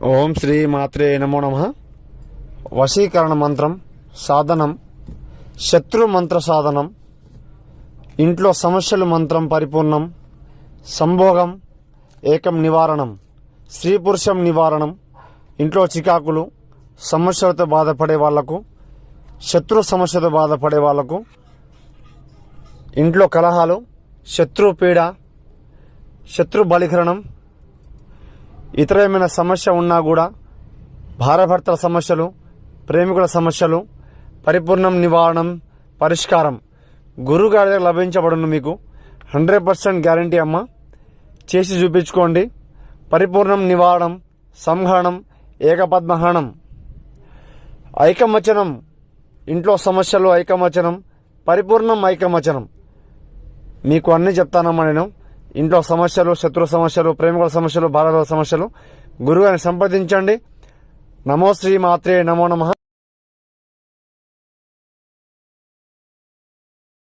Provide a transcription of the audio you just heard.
ఓం శ్రీ మాత్రే నమో నమః. వశీకరణ మంత్రం సాధనం, శత్రు మంత్ర సాధనం, ఇంట్లో సమస్యలు మంత్రం పరిపూర్ణం, సంభోగం ఏకం నివారణం, స్త్రీ పురుషం నివారణం, ఇంట్లో చికాకులు సమస్యలతో బాధపడే వాళ్లకు, శత్రు సమస్యతో బాధపడే వాళ్లకు, ఇంట్లో కలహాలు, శత్రు పీడ, శత్రు బలికరణం, ఇతర ఏమైనా సమస్య ఉన్నా కూడా భార్యాభర్తల సమస్యలు, ప్రేమికుల సమస్యలు పరిపూర్ణం నివారణం పరిష్కారం గురుగారి దగ్గర లభించబడును. మీకు 100% గ్యారంటీ అమ్మ. చేసి చూపించుకోండి. పరిపూర్ణం నివారణం, సంహరణం, ఏకపద్మహరణం, ఐకమచనం, ఇంట్లో సమస్యలు ఐకమచనం, పరిపూర్ణం ఐకమచనం. మీకు అన్నీ చెప్తానమ్మా నేను. ఇంట్లో సమస్యలు, శత్రు సమస్యలు, ప్రేమికుల సమస్యలు, భార్యాభర్తల సమస్యలు గురుగారిని సంప్రదించండి. నమో శ్రీ మాత్రే నమో నమః.